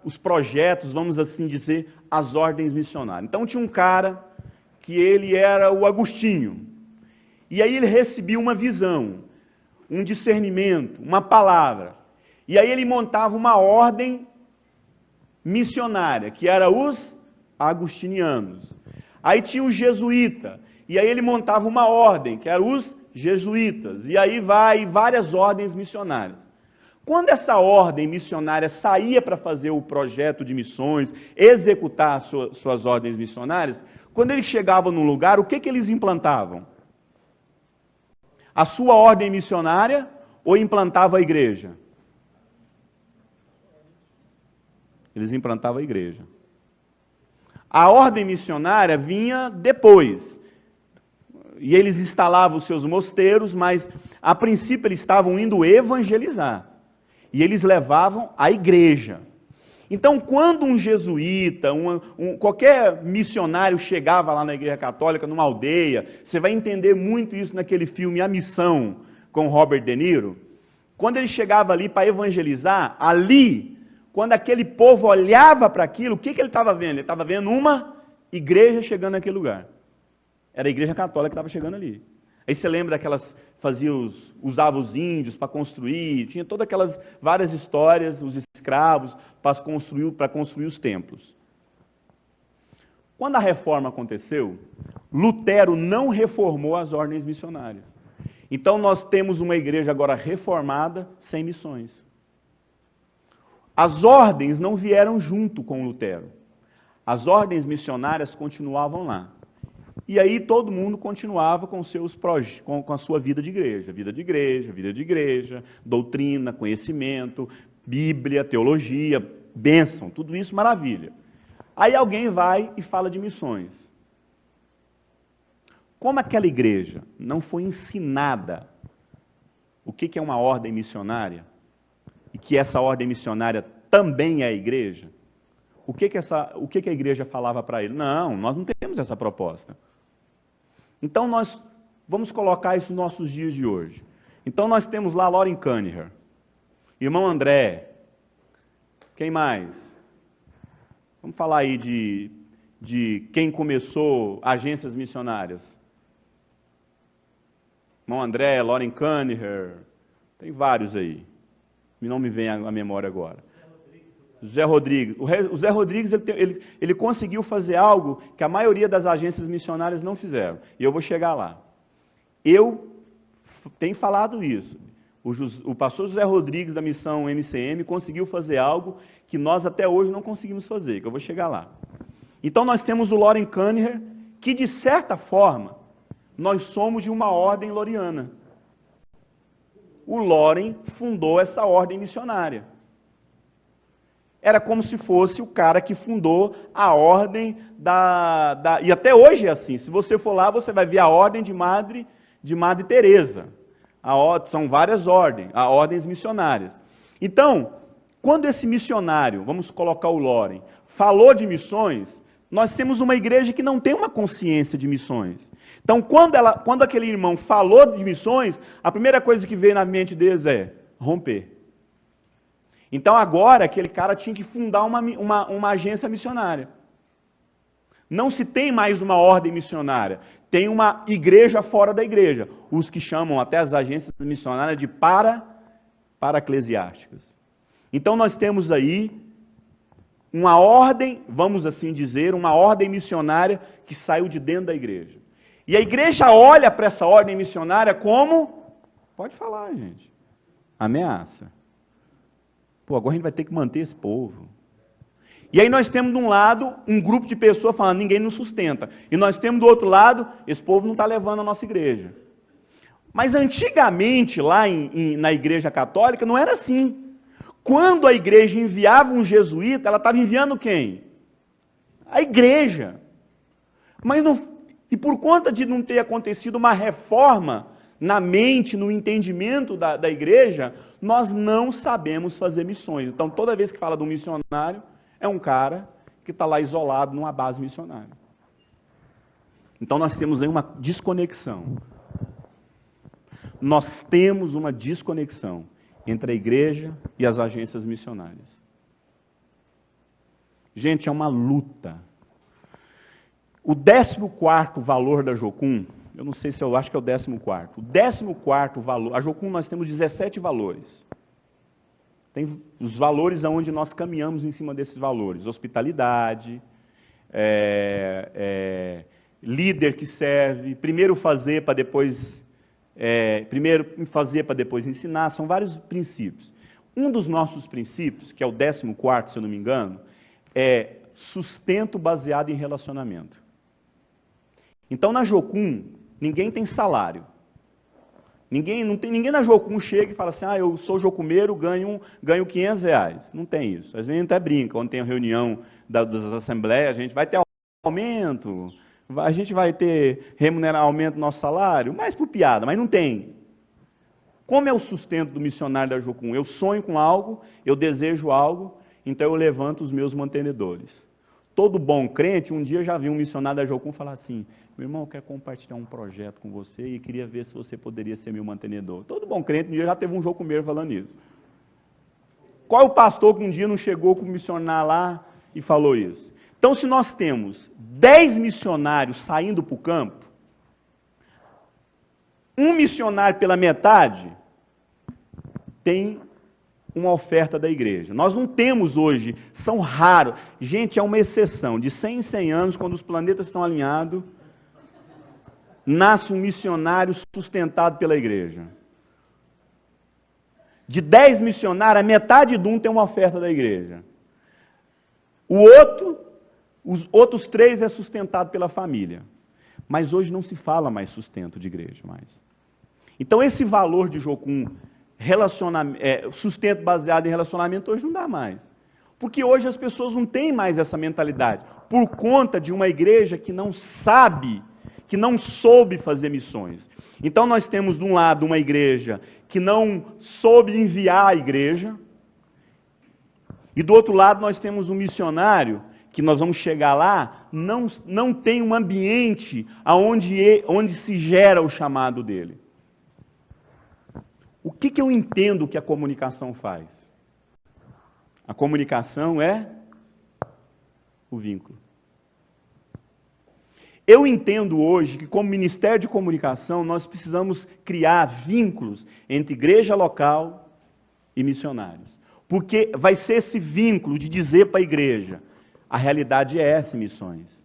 os projetos, vamos assim dizer, as ordens missionárias. Então tinha um cara que ele era o Agostinho, e aí ele recebia uma visão, um discernimento, uma palavra, e aí ele montava uma ordem missionária, que era os agostinianos. Aí tinha o jesuíta, e aí ele montava uma ordem, que era os jesuítas, e aí vai várias ordens missionárias. Quando essa ordem missionária saía para fazer o projeto de missões, executar suas ordens missionárias, quando eles chegavam num lugar, o que eles implantavam? A sua ordem missionária ou implantava a igreja? Eles implantavam a igreja. A ordem missionária vinha depois. E eles instalavam os seus mosteiros, mas a princípio eles estavam indo evangelizar. E eles levavam a igreja. Então, quando um jesuíta, qualquer missionário chegava lá na igreja católica, numa aldeia, você vai entender muito isso naquele filme A Missão, com Robert De Niro. Quando ele chegava ali para evangelizar, ali, quando aquele povo olhava para aquilo, o que ele estava vendo? Ele estava vendo uma igreja chegando naquele lugar. Era a igreja católica que estava chegando ali. Aí você lembra daquelas, usava os índios para construir, tinha todas aquelas várias histórias, os escravos para construir os templos. Quando a reforma aconteceu, Lutero não reformou as ordens missionárias. Então nós temos uma igreja agora reformada, sem missões. As ordens não vieram junto com Lutero. As ordens missionárias continuavam lá. E aí todo mundo continuava com com a sua vida de igreja, vida de igreja, doutrina, conhecimento, Bíblia, teologia, bênção, tudo isso maravilha. Aí alguém vai e fala de missões. Como aquela igreja não foi ensinada o que é uma ordem missionária, e que essa ordem missionária também é a igreja, o que a igreja falava para ele? Não, nós não temos essa proposta. Então nós vamos colocar isso nos nossos dias de hoje. Então nós temos lá Loren Cunningham, irmão André, quem mais? Vamos falar aí de quem começou agências missionárias. Irmão André, Loren Cunningham, tem vários aí. Não me vem à memória agora. Zé Rodrigues. O Zé Rodrigues ele conseguiu fazer algo que a maioria das agências missionárias não fizeram. E eu vou chegar lá. Eu tenho falado isso. O pastor José Rodrigues da missão MCM conseguiu fazer algo que nós até hoje não conseguimos fazer, que eu vou chegar lá. Então nós temos o Loren Cunningham, que de certa forma, nós somos de uma ordem loriana. O Loren fundou essa ordem missionária. Era como se fosse o cara que fundou a ordem e até hoje é assim. Se você for lá, você vai ver a ordem de Madre Teresa. São várias ordens missionárias. Então, quando esse missionário, vamos colocar o Loren, falou de missões, nós temos uma igreja que não tem uma consciência de missões. Então, quando aquele irmão falou de missões, a primeira coisa que veio na mente deles é romper. Então, agora, aquele cara tinha que fundar uma agência missionária. Não se tem mais uma ordem missionária. Tem uma igreja fora da igreja. Os que chamam até as agências missionárias de para-eclesiásticas. Então, nós temos aí uma ordem, vamos assim dizer, uma ordem missionária que saiu de dentro da igreja. E a igreja olha para essa ordem missionária como, pode falar, gente, ameaça. Pô, agora a gente vai ter que manter esse povo. E aí nós temos de um lado um grupo de pessoas falando, ninguém nos sustenta. E nós temos do outro lado, esse povo não está levando a nossa igreja. Mas antigamente, lá na igreja católica, não era assim. Quando a igreja enviava um jesuíta, ela estava enviando quem? A igreja. Mas e por conta de não ter acontecido uma reforma na mente, no entendimento da igreja, nós não sabemos fazer missões. Então, toda vez que fala de um missionário, é um cara que está lá isolado numa base missionária. Então, nós temos aí uma desconexão. Nós temos uma desconexão entre a igreja e as agências missionárias. Gente, é uma luta. O 14º valor da Jocum, eu não sei se eu acho que é o 14º. O 14º valor, a Jocum nós temos 17 valores. Tem os valores aonde nós caminhamos em cima desses valores. Hospitalidade, líder que serve, primeiro fazer para depois ensinar, são vários princípios. Um dos nossos princípios, que é o 14º, se eu não me engano, é sustento baseado em relacionamento. Então, na Jocum, ninguém tem salário. Ninguém na Jocum chega e fala assim, eu sou jocumeiro, ganho R$500. Não tem isso. Às vezes a gente até brinca, quando tem a reunião das assembleias, a gente vai ter aumento, a gente vai ter aumento do nosso salário, mais por piada, mas não tem. Como é o sustento do missionário da Jocum? Eu sonho com algo, eu desejo algo, então eu levanto os meus mantenedores. Todo bom crente, um dia já vi um missionário da Jocum falar assim, meu irmão, eu quero compartilhar um projeto com você e queria ver se você poderia ser meu mantenedor. Todo bom crente, um dia já teve um jocumeiro falando isso. Qual é o pastor que um dia não chegou com o missionário lá e falou isso? Então, se nós temos 10 missionários saindo para o campo, um missionário pela metade tem uma oferta da igreja. Nós não temos hoje, são raros. Gente, é uma exceção. De 100 em 100 anos, quando os planetas estão alinhados, nasce um missionário sustentado pela igreja. De 10 missionários, a metade de um tem uma oferta da igreja. Os outros 3 é sustentado pela família. Mas hoje não se fala mais sustento de igreja mais. Então esse valor de Jocum, sustento baseado em relacionamento, hoje não dá mais. Porque hoje as pessoas não têm mais essa mentalidade, por conta de uma igreja que não sabe, que não soube fazer missões. Então nós temos de um lado uma igreja que não soube enviar a igreja, e do outro lado nós temos um missionário, que nós vamos chegar lá, não tem um ambiente onde se gera o chamado dele. O que eu entendo que a comunicação faz? A comunicação é o vínculo. Eu entendo hoje que, como Ministério de Comunicação, nós precisamos criar vínculos entre igreja local e missionários. Porque vai ser esse vínculo de dizer para a igreja, a realidade é essa em missões.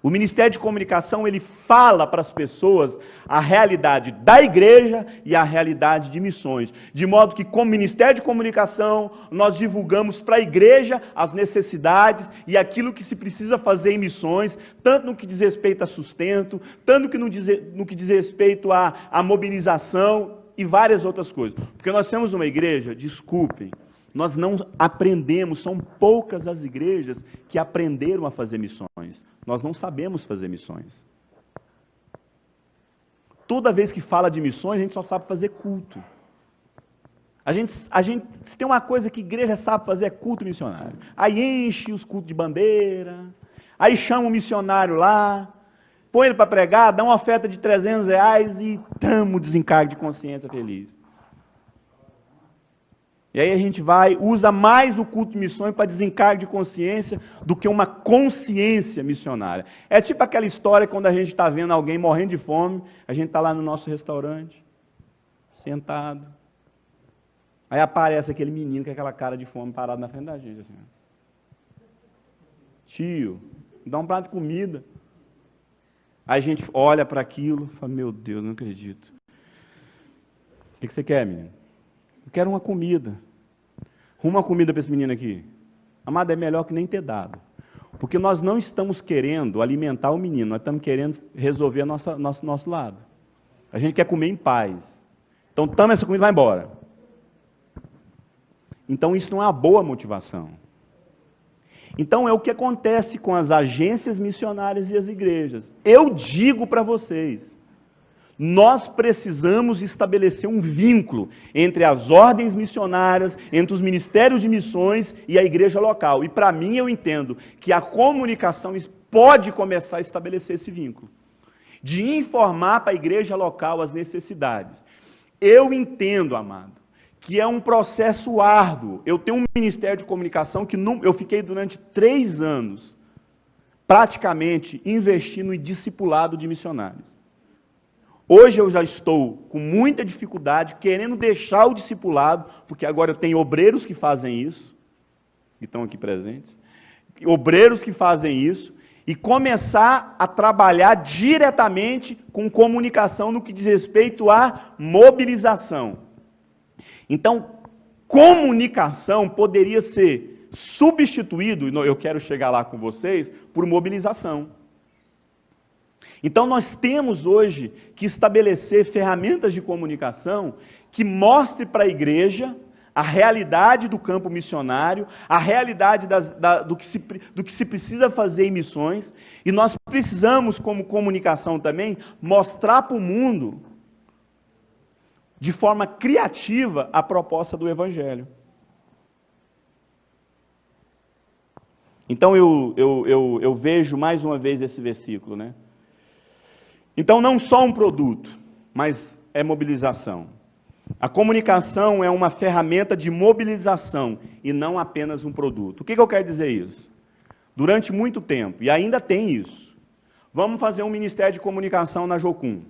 O Ministério de Comunicação, ele fala para as pessoas a realidade da igreja e a realidade de missões. De modo que, como Ministério de Comunicação, nós divulgamos para a igreja as necessidades e aquilo que se precisa fazer em missões, tanto no que diz respeito a sustento, tanto no que diz respeito à mobilização e várias outras coisas. Porque nós temos uma igreja, desculpem, nós não aprendemos, são poucas as igrejas que aprenderam a fazer missões. Nós não sabemos fazer missões. Toda vez que fala de missões, a gente só sabe fazer culto. Se tem uma coisa que a igreja sabe fazer, é culto missionário. Aí enche os cultos de bandeira, aí chama o missionário lá, põe ele para pregar, dá uma oferta de R$300 e tamo desencargo de consciência feliz. E aí a gente usa mais o culto de missões para desencargo de consciência do que uma consciência missionária. É tipo aquela história quando a gente está vendo alguém morrendo de fome, a gente está lá no nosso restaurante, sentado. Aí aparece aquele menino com aquela cara de fome parado na frente da gente, assim. Tio, dá um prato de comida. Aí a gente olha para aquilo e fala, meu Deus, não acredito. O que você quer, menino? Eu quero uma comida. Arruma uma comida para esse menino aqui. Amado, é melhor que nem ter dado. Porque nós não estamos querendo alimentar o menino, nós estamos querendo resolver nosso lado. A gente quer comer em paz. Então, toma essa comida e vai embora. Então, isso não é uma boa motivação. Então, é o que acontece com as agências missionárias e as igrejas. Eu digo para vocês, nós precisamos estabelecer um vínculo entre as ordens missionárias, entre os ministérios de missões e a igreja local. E para mim eu entendo que a comunicação pode começar a estabelecer esse vínculo. De informar para a igreja local as necessidades. Eu entendo, amado, que é um processo árduo. Eu tenho um ministério de comunicação que eu fiquei durante 3 anos, praticamente, investindo em discipulado de missionários. Hoje eu já estou com muita dificuldade, querendo deixar o discipulado, porque agora eu tenho obreiros que fazem isso, que estão aqui presentes, obreiros que fazem isso, e começar a trabalhar diretamente com comunicação no que diz respeito à mobilização. Então, comunicação poderia ser substituído, e eu quero chegar lá com vocês, por mobilização. Então nós temos hoje que estabelecer ferramentas de comunicação que mostre para a igreja a realidade do campo missionário, a realidade do que se precisa fazer em missões, e nós precisamos, como comunicação também, mostrar para o mundo, de forma criativa, a proposta do Evangelho. Então eu vejo mais uma vez esse versículo, né? Então, não só um produto, mas é mobilização. A comunicação é uma ferramenta de mobilização e não apenas um produto. O que eu quero dizer isso? Durante muito tempo, e ainda tem isso, vamos fazer um ministério de comunicação na Jocum.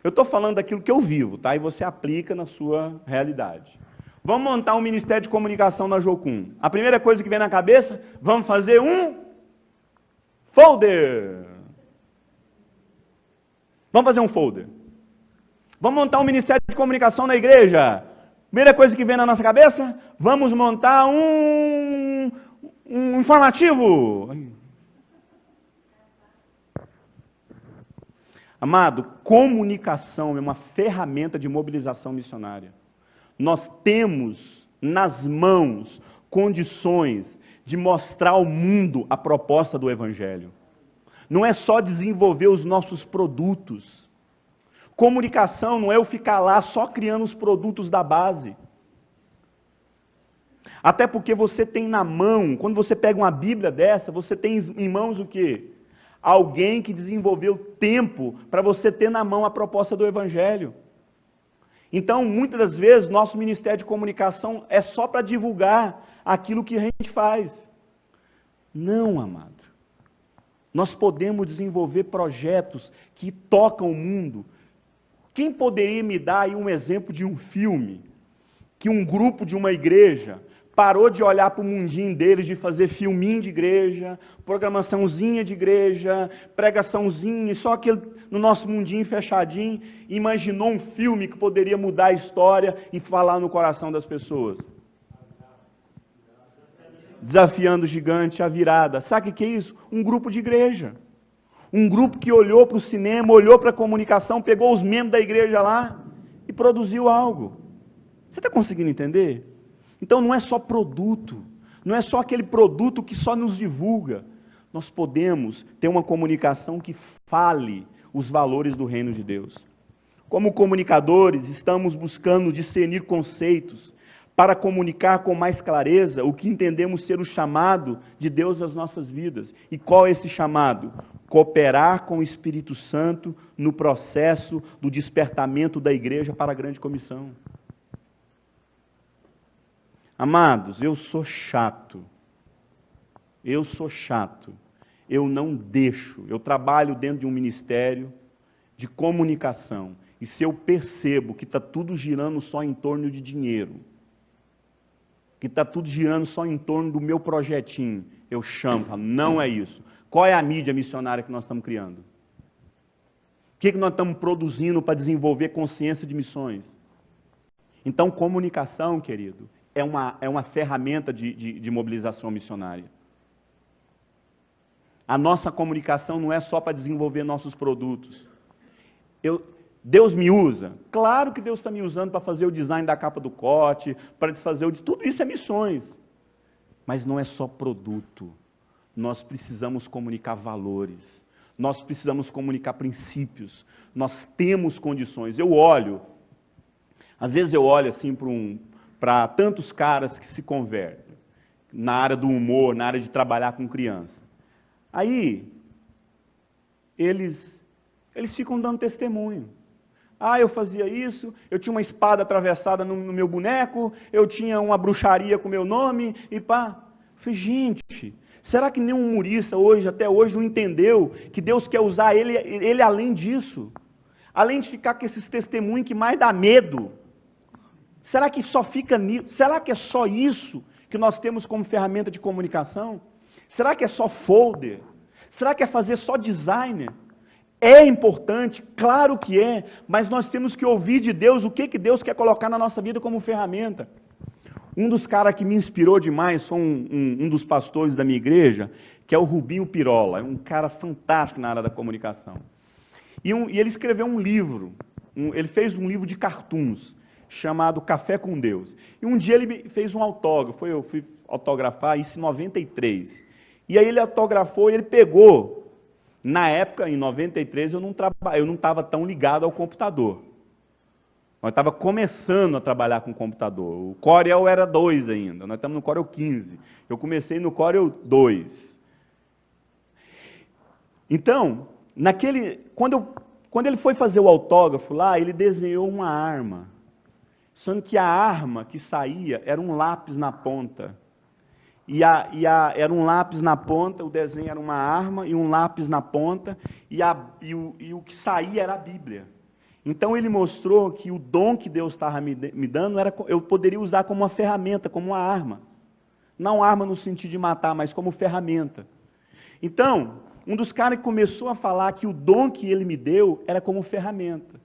Eu estou falando daquilo que eu vivo, tá? E você aplica na sua realidade. Vamos montar um ministério de comunicação na Jocum. A primeira coisa que vem na cabeça, vamos fazer um folder. Vamos fazer um folder. Vamos montar um ministério de comunicação na igreja. Primeira coisa que vem na nossa cabeça, vamos montar um informativo. Amado, comunicação é uma ferramenta de mobilização missionária. Nós temos nas mãos condições de mostrar ao mundo a proposta do Evangelho. Não é só desenvolver os nossos produtos. Comunicação não é eu ficar lá só criando os produtos da base. Até porque você tem na mão, quando você pega uma Bíblia dessa, você tem em mãos o quê? Alguém que desenvolveu tempo para você ter na mão a proposta do Evangelho. Então, muitas das vezes, nosso ministério de comunicação é só para divulgar aquilo que a gente faz. Não, amado. Nós podemos desenvolver projetos que tocam o mundo. Quem poderia me dar aí um exemplo de um filme que um grupo de uma igreja parou de olhar para o mundinho deles, de fazer filminho de igreja, programaçãozinha de igreja, pregaçãozinha, só aquele no nosso mundinho fechadinho, e imaginou um filme que poderia mudar a história e falar no coração das pessoas? Desafiando o gigante, a virada. Sabe o que é isso? Um grupo de igreja. Um grupo que olhou para o cinema, olhou para a comunicação, pegou os membros da igreja lá e produziu algo. Você está conseguindo entender? Então não é só produto, não é só aquele produto que só nos divulga. Nós podemos ter uma comunicação que fale os valores do reino de Deus. Como comunicadores, estamos buscando discernir conceitos para comunicar com mais clareza o que entendemos ser o chamado de Deus nas nossas vidas. E qual é esse chamado? Cooperar com o Espírito Santo no processo do despertamento da igreja para a grande comissão. Amados, eu sou chato. Eu não deixo. Eu trabalho dentro de um ministério de comunicação. E se eu percebo que está tudo girando só em torno de dinheiro, que está tudo girando só em torno do meu projetinho, eu chamo, falo, não é isso. Qual é a mídia missionária que nós estamos criando? O que nós estamos produzindo para desenvolver consciência de missões? Então, comunicação, querido, é uma ferramenta de mobilização missionária. A nossa comunicação não é só para desenvolver nossos produtos. Deus me usa? Claro que Deus está me usando para fazer o design da capa do corte, para desfazer tudo isso é missões. Mas não é só produto. Nós precisamos comunicar valores. Nós precisamos comunicar princípios. Nós temos condições. Às vezes eu olho assim para tantos caras que se convertem, na área do humor, na área de trabalhar com criança. Aí, eles ficam dando testemunho. Eu fazia isso, eu tinha uma espada atravessada no meu boneco, eu tinha uma bruxaria com meu nome, e pá. Eu falei, gente, será que nenhum humorista até hoje não entendeu que Deus quer usar ele além disso? Além de ficar com esses testemunhos que mais dá medo. Será que só fica nisso? Será que é só isso que nós temos como ferramenta de comunicação? Será que é só folder? Será que é fazer só designer? É importante, claro que é, mas nós temos que ouvir de Deus o que Deus quer colocar na nossa vida como ferramenta. Um dos caras que me inspirou demais foi um dos pastores da minha igreja, que é o Rubinho Pirola, é um cara fantástico na área da comunicação. E ele escreveu um livro, ele fez um livro de cartoons, chamado Café com Deus. E um dia ele fez um autógrafo, eu fui autografar isso em 93. E aí ele autografou e ele pegou. Na época, em 93, eu não estava tão ligado ao computador. Nós estávamos começando a trabalhar com computador. O Corel era 2 ainda, nós estamos no Corel 15. Eu comecei no Corel 2. Então, quando ele foi fazer o autógrafo lá, ele desenhou uma arma. Sendo que a arma que saía era um lápis na ponta. Era um lápis na ponta, o desenho era uma arma e um lápis na ponta, e o que saía era a Bíblia. Então ele mostrou que o dom que Deus estava me dando, eu poderia usar como uma ferramenta, como uma arma. Não arma no sentido de matar, mas como ferramenta. Então, um dos caras que começou a falar que o dom que ele me deu era como ferramenta.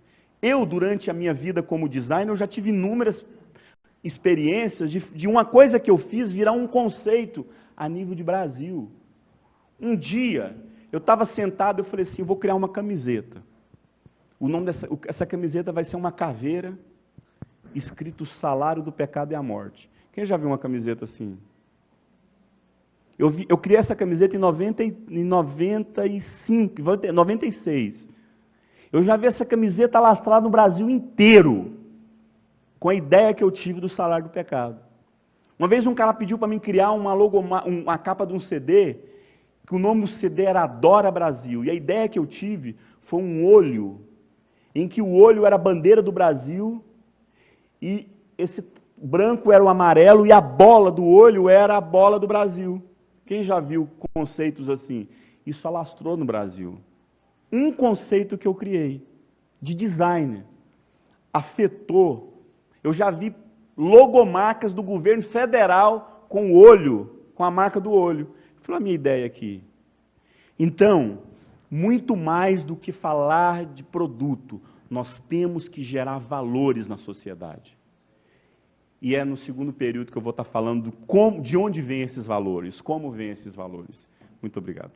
Durante a minha vida como designer, eu já tive inúmeras experiências de uma coisa que eu fiz virar um conceito a nível de Brasil. Um dia, eu estava sentado e falei assim, eu vou criar uma camiseta. O nome essa camiseta vai ser uma caveira, escrito o salário do pecado é a morte. Quem já viu uma camiseta assim? Eu criei essa camiseta em 96. Eu já vi essa camiseta lastrada no Brasil inteiro, com a ideia que eu tive do salário do pecado. Uma vez um cara pediu para mim criar uma capa de um CD, que o nome do CD era Adora Brasil. E a ideia que eu tive foi um olho, em que o olho era a bandeira do Brasil, e esse branco era o amarelo, e a bola do olho era a bola do Brasil. Quem já viu conceitos assim? Isso alastrou no Brasil. Um conceito que eu criei, de design, afetou. Eu já vi logomarcas do governo federal com o olho, com a marca do olho. Foi a minha ideia aqui. Então, muito mais do que falar de produto, nós temos que gerar valores na sociedade. E é no segundo período que eu vou estar falando de onde vêm esses valores, como vêm esses valores. Muito obrigado.